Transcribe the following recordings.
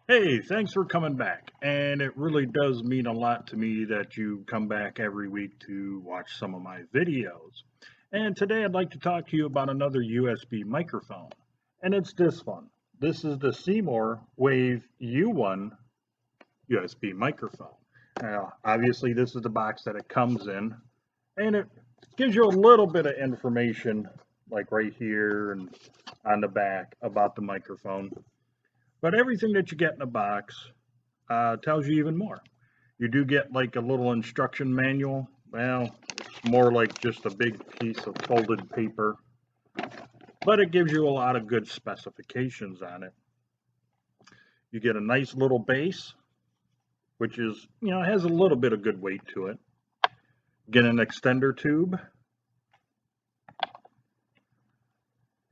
Hey, thanks for coming back. And it really does mean a lot to me that you come back every week to watch some of my videos. And today I'd like to talk to you about another USB microphone. And it's this one. This is the Simorr Wave U1 USB microphone. Now, obviously, this is the box that it comes in, and it gives you a little bit of information, like right here and on the back, about the microphone. But everything that you get in a box tells you even more. You do get like a little instruction manual. Well, it's more like just a big piece of folded paper, but it gives you a lot of good specifications on it. You get a nice little base, which is, has a little bit of good weight to it. Get an extender tube.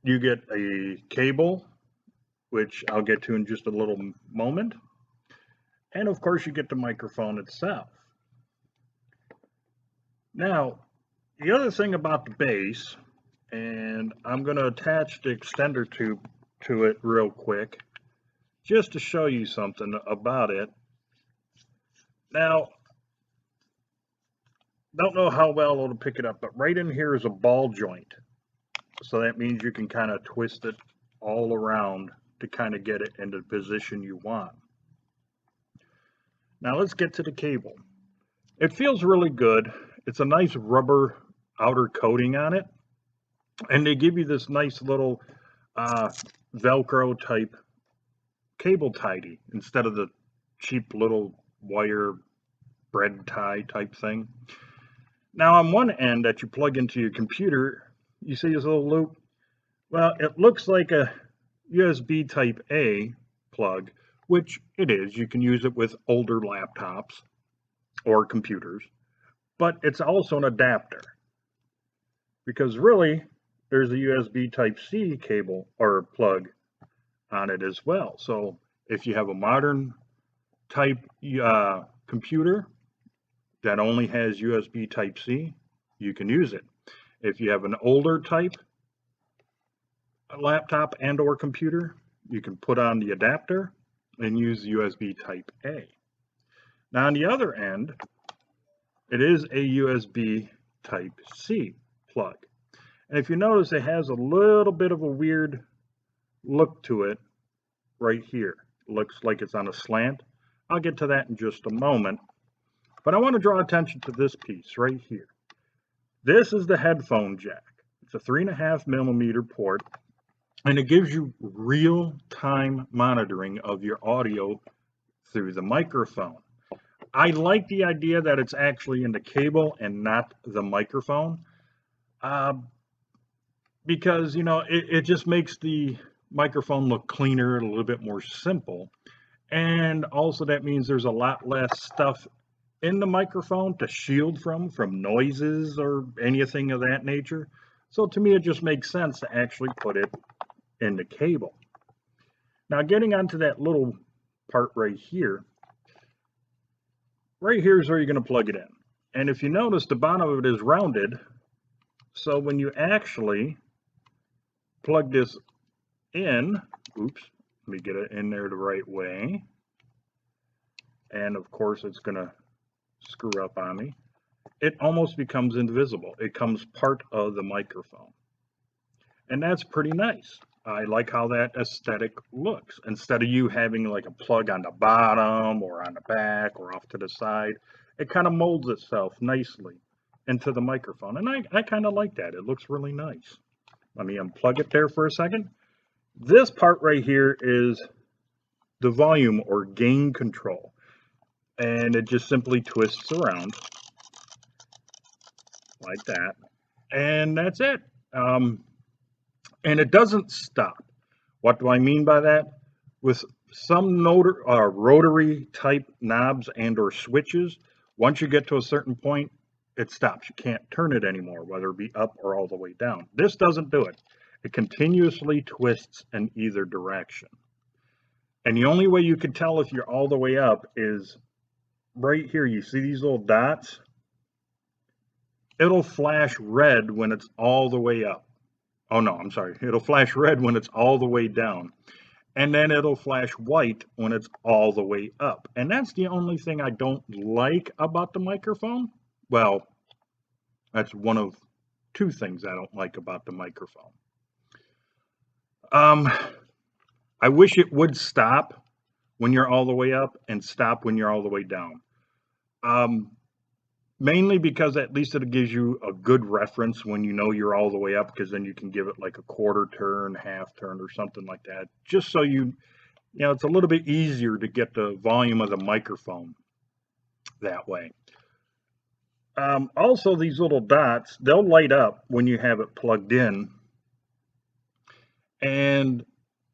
You get a cable, which I'll get to in just a little moment. And of course, you get the microphone itself. Now, the other thing about the base, and I'm going to attach the extender tube to it real quick, just to show you something about it. Now, don't know how well it'll pick it up, but right in here is a ball joint. So that means you can kind of twist it all around to kind of get it into the position you want. Now let's get to the cable. It feels really good. It's a nice rubber outer coating on it. And they give you this nice little Velcro type cable tidy instead of the cheap little wire bread tie type thing. Now on one end that you plug into your computer, you see this little loop? Well, it looks like a USB type A plug, which it is. You can use it with older laptops or computers, but it's also an adapter because really there's a USB type C cable or plug on it as well. So if you have a modern type computer that only has USB type C, you can use it. If you have an older type laptop and or computer, you can put on the adapter and use USB type A. Now on the other end, it is a USB type C plug. And if you notice, it has a little bit of a weird look to it right here. It looks like it's on a slant. I'll get to that in just a moment. But I want to draw attention to this piece right here. This is the headphone jack. It's a 3.5 millimeter port, and it gives you real-time monitoring of your audio through the microphone. I like the idea that it's actually in the cable and not the microphone, because it just makes the microphone look cleaner, a little bit more simple, and also that means there's a lot less stuff in the microphone to shield from noises or anything of that nature. So to me, it just makes sense to actually put it in the cable. Now, getting onto that little part right here is where you're going to plug it in. And if you notice, the bottom of it is rounded. So when you actually plug this in, oops, let me get it in there the right way. And of course, it's going to screw up on me. It almost becomes invisible. It becomes part of the microphone. And that's pretty nice. I like how that aesthetic looks. Instead of you having like a plug on the bottom or on the back or off to the side, it kind of molds itself nicely into the microphone. And I kind of like that. It looks really nice. Let me unplug it there for a second. This part right here is the volume or gain control. And it just simply twists around like that. And that's it. And it doesn't stop. What do I mean by that? With some rotary type knobs and or switches, once you get to a certain point, it stops. You can't turn it anymore, whether it be up or all the way down. This doesn't do it. It continuously twists in either direction. And the only way you can tell if you're all the way up is right here. You see these little dots? It'll flash red when it's all the way up. Oh no, I'm sorry. It'll flash red when it's all the way down. and then it'll flash white when it's all the way up. And that's the only thing I don't like about the microphone. Well, that's one of two things I don't like about the microphone. I wish it would stop when you're all the way up and stop when you're all the way down. Mainly because at least it gives you a good reference when you know you're all the way up, because then you can give it like a quarter turn, half turn, or something like that. Just so you know, it's a little bit easier to get the volume of the microphone that way. Also, these little dots, they'll light up when you have it plugged in. And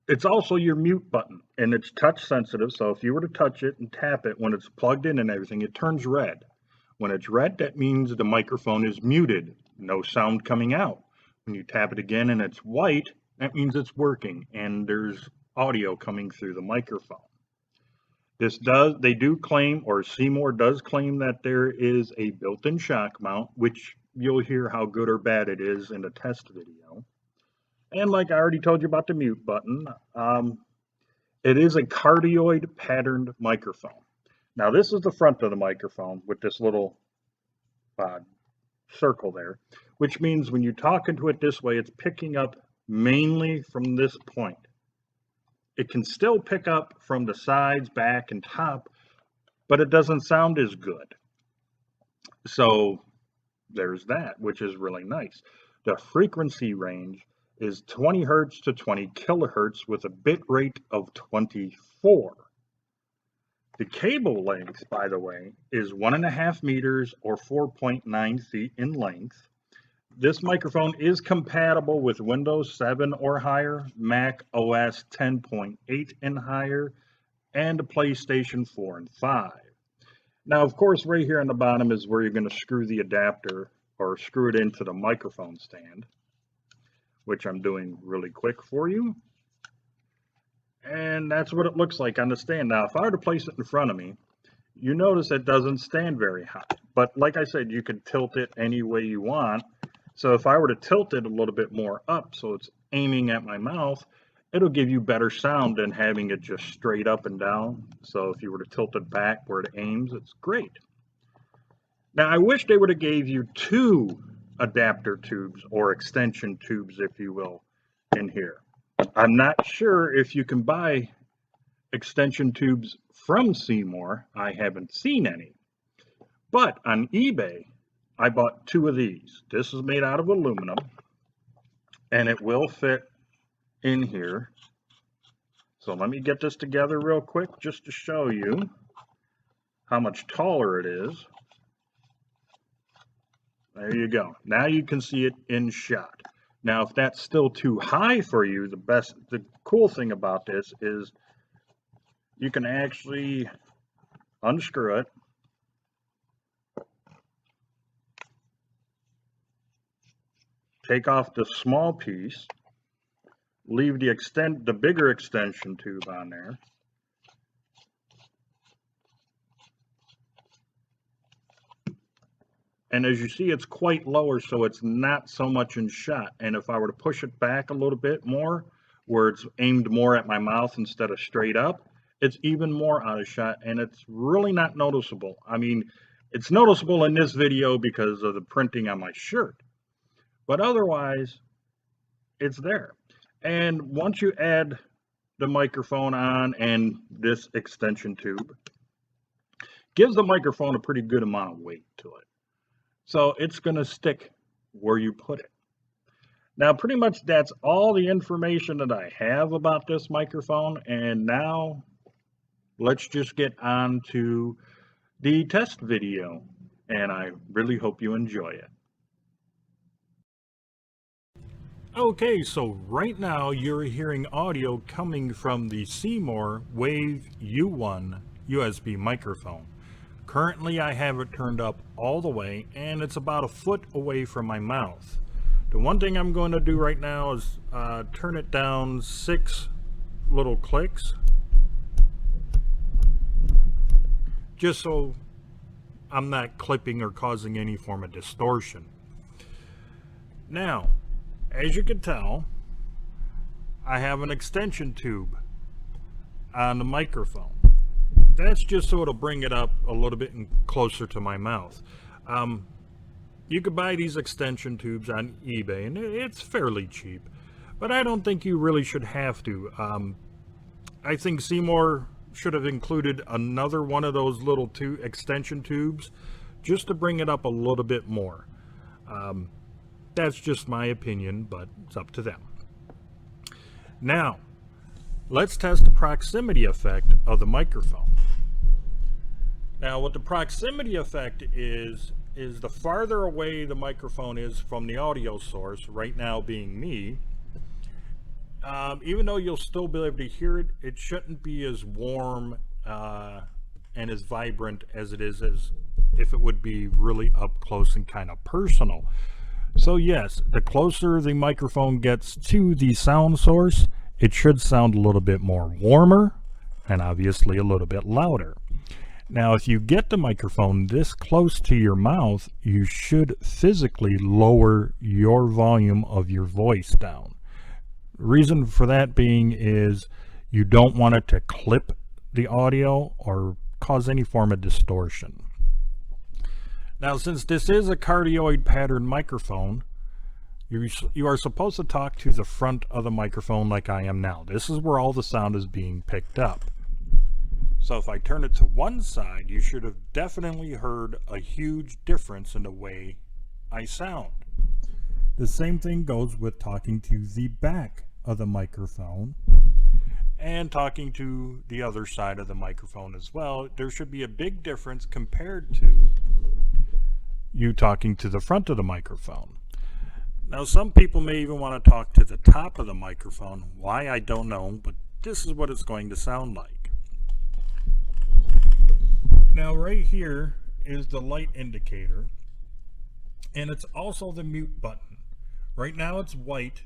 it's also your mute button, and it's touch sensitive. So if you were to touch it and tap it when it's plugged in and everything, it turns red. When it's red, that means the microphone is muted, no sound coming out. When you tap it again and it's white, that means it's working and there's audio coming through the microphone. They do claim, or Simorr does claim, that there is a built-in shock mount, which you'll hear how good or bad it is in the test video. And like I already told you about the mute button, it is a cardioid patterned microphone. Now this is the front of the microphone with this little circle there, which means when you talk into it this way, it's picking up mainly from this point. It can still pick up from the sides, back, and top, but it doesn't sound as good. So there's that, which is really nice. The frequency range is 20 hertz to 20 kilohertz with a bit rate of 24. The cable length, by the way, is 1.5 meters or 4.9 feet in length. This microphone is compatible with Windows 7 or higher, Mac OS 10.8 and higher, and PlayStation 4 and 5. Now, of course, right here on the bottom is where you're going to screw the adapter or screw it into the microphone stand, which I'm doing really quick for you. And that's what it looks like on the stand. Now, if I were to place it in front of me, you notice it doesn't stand very high. But like I said, you can tilt it any way you want. So if I were to tilt it a little bit more up so it's aiming at my mouth, it'll give you better sound than having it just straight up and down. So if you were to tilt it back where it aims, it's great. Now, I wish they would have gave you 2 adapter tubes or extension tubes, if you will, in here. I'm not sure if you can buy extension tubes from Simorr. I haven't seen any. But on eBay, I bought 2 of these. This is made out of aluminum, and it will fit in here. So let me get this together real quick just to show you how much taller it is. There you go. Now you can see it in shot. Now, if that's still too high for you, the cool thing about this is you can actually unscrew it. Take off the small piece, leave the bigger extension tube on there. And as you see, it's quite lower, so it's not so much in shot. And if I were to push it back a little bit more, where it's aimed more at my mouth instead of straight up, it's even more out of shot, and it's really not noticeable. I mean, it's noticeable in this video because of the printing on my shirt, but otherwise, it's there. And once you add the microphone on and this extension tube, gives the microphone a pretty good amount of weight to it. So it's going to stick where you put it. Now, pretty much that's all the information that I have about this microphone. And now let's just get on to the test video. And I really hope you enjoy it. Okay, so right now you're hearing audio coming from the Simorr Wave U1 USB microphone. Currently, I have it turned up all the way, and it's about 1 foot away from my mouth. The one thing I'm going to do right now is turn it down 6 little clicks, just so I'm not clipping or causing any form of distortion. Now, as you can tell, I have an extension tube on the microphone. That's just so it'll bring it up a little bit closer to my mouth. You could buy these extension tubes on eBay, and it's fairly cheap, but I don't think you really should have to. I think Simorr should have included another one of those little extension tubes just to bring it up a little bit more. That's just my opinion, but it's up to them. Now, let's test the proximity effect of the microphone. Now, what the proximity effect is the farther away the microphone is from the audio source, right now being me, even though you'll still be able to hear it, it shouldn't be as warm and as vibrant as it is as if it would be really up close and kind of personal. So yes, the closer the microphone gets to the sound source, it should sound a little bit more warmer and obviously a little bit louder. Now, if you get the microphone this close to your mouth, you should physically lower your volume of your voice down. The reason for that being is you don't want it to clip the audio or cause any form of distortion. Now, since this is a cardioid pattern microphone, you are supposed to talk to the front of the microphone like I am now. This is where all the sound is being picked up. So if I turn it to one side, you should have definitely heard a huge difference in the way I sound. The same thing goes with talking to the back of the microphone and talking to the other side of the microphone as well. There should be a big difference compared to you talking to the front of the microphone. Now, some people may even want to talk to the top of the microphone. Why, I don't know, but this is what it's going to sound like. Now, right here is the light indicator, and it's also the mute button. Right now it's white,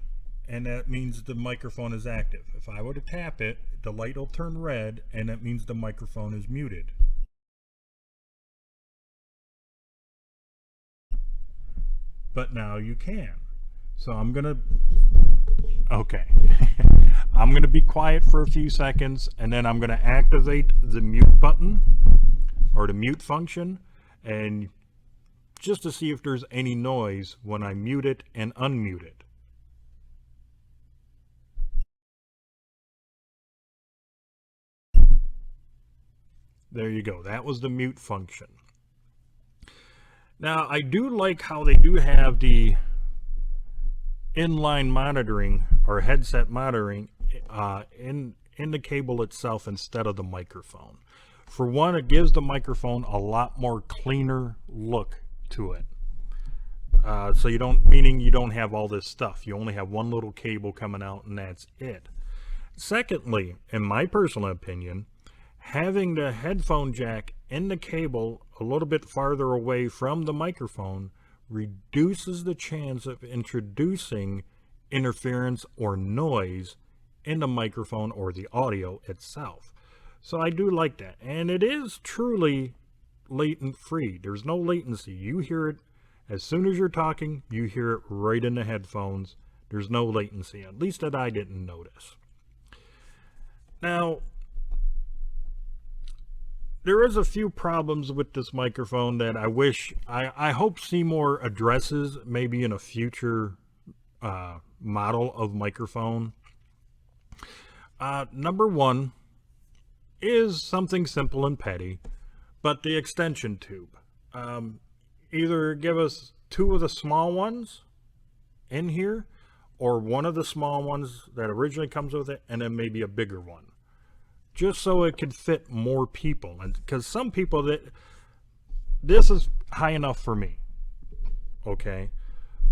and that means the microphone is active. If I were to tap it, the light will turn red, and that means the microphone is muted. But now you can. So I'm gonna be quiet for a few seconds, and then I'm gonna activate the mute button or the mute function, and just to see if there's any noise when I mute it and unmute it. There you go. That was the mute function. Now, I do like how they do have the inline monitoring or headset monitoring in the cable itself instead of the microphone. For one, it gives the microphone a lot more cleaner look to it. So you don't have all this stuff. You only have one little cable coming out, and that's it. Secondly, in my personal opinion, having the headphone jack in the cable a little bit farther away from the microphone reduces the chance of introducing interference or noise in the microphone or the audio itself. So I do like that, and it is truly latent free. There's no latency. You hear it as soon as you're talking, you hear it right in the headphones. There's no latency, at least that I didn't notice. Now, there is a few problems with this microphone that I hope Simorr addresses maybe in a future model of microphone. Number one is something simple and petty, but the extension tube. Either give us two of the small ones in here, or one of the small ones that originally comes with it, and then maybe a bigger one, just so it could fit more people. And because some people, this is high enough for me, okay?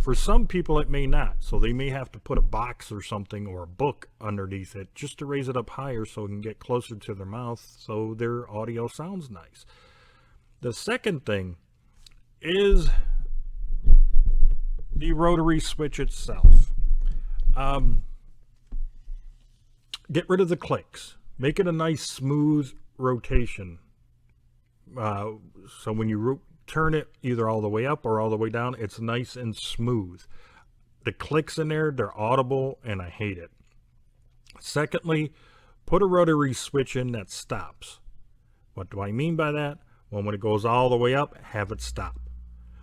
For some people it may not, so they may have to put a box or something or a book underneath it just to raise it up higher so it can get closer to their mouth so their audio sounds nice. The second thing is the rotary switch itself. Get rid of the clicks. Make it a nice smooth rotation. So when you turn it either all the way up or all the way down, it's nice and smooth. The clicks in there, they're audible, and I hate it. Secondly, put a rotary switch in that stops. What do I mean by that? Well, when it goes all the way up, have it stop.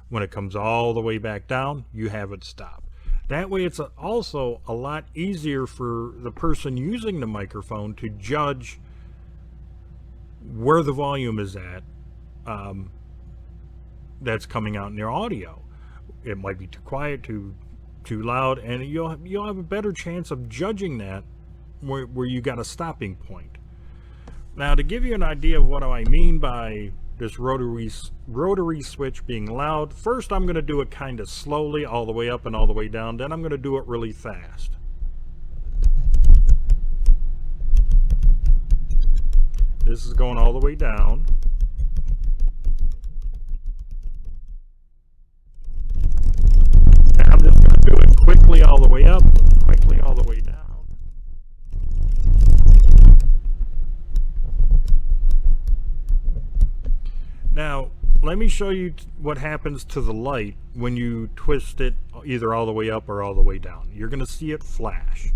When it comes all the way back down, you have it stop. That way it's also a lot easier for the person using the microphone to judge where the volume is at that's coming out in their audio. It might be too quiet, too loud, and you'll have a better chance of judging that where you got a stopping point. Now, to give you an idea of what I mean by this rotary switch being loud, first I'm going to do it kind of slowly all the way up and all the way down, then I'm going to do it really fast. This is going all the way down. Now I'm just going to do it quickly all the way up, quickly all the way down. Now, let me show you what happens to the light when you twist it either all the way up or all the way down. You're going to see it flash.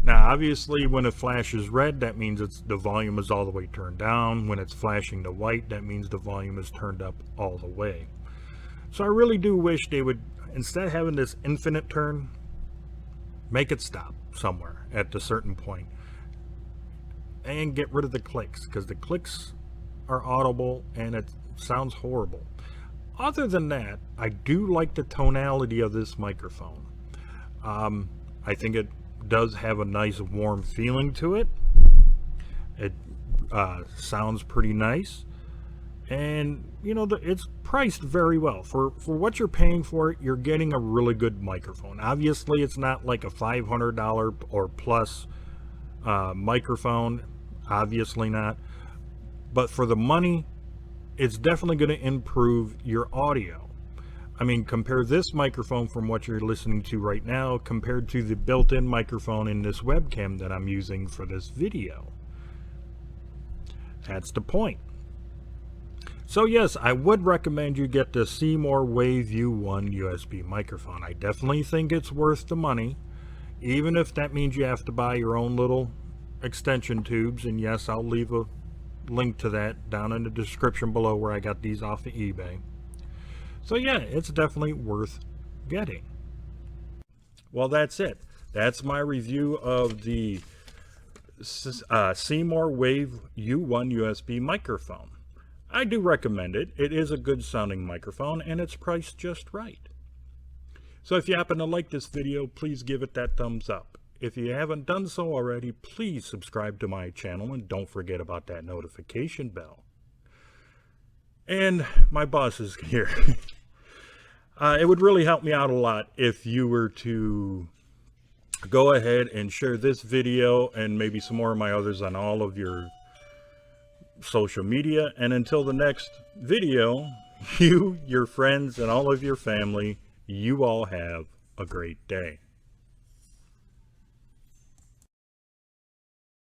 Now, obviously, when it flashes red, that means the volume is all the way turned down. When it's flashing to white, that means the volume is turned up all the way. So I really do wish they would, instead of having this infinite turn, make it stop somewhere at a certain point and get rid of the clicks, because the clicks are audible and it sounds horrible. Other than that, I do like the tonality of this microphone. I think it does have a nice warm feeling to it. It sounds pretty nice. And you know, it's priced very well for what you're paying for it. You're getting a really good microphone. Obviously, it's not like a $500 or plus microphone, obviously not, but for the money, it's definitely going to improve your audio. I mean, compare this microphone from what you're listening to right now compared to the built-in microphone in this webcam that I'm using for this video. That's the point. So yes, I would recommend you get the Simorr Wave U1 USB microphone. I definitely think it's worth the money, even if that means you have to buy your own little extension tubes. And yes, I'll leave a link to that down in the description below where I got these off of eBay. So yeah, it's definitely worth getting. Well, that's it. That's my review of the Simorr Wave U1 USB microphone. I do recommend it. It is a good sounding microphone and it's priced just right. So if you happen to like this video, please give it that thumbs up. If you haven't done so already, please subscribe to my channel and don't forget about that notification bell. And my boss is here. It would really help me out a lot if you were to go ahead and share this video and maybe some more of my others on all of your social media. And until the next video, you, your friends, and all of your family, you all have a great day.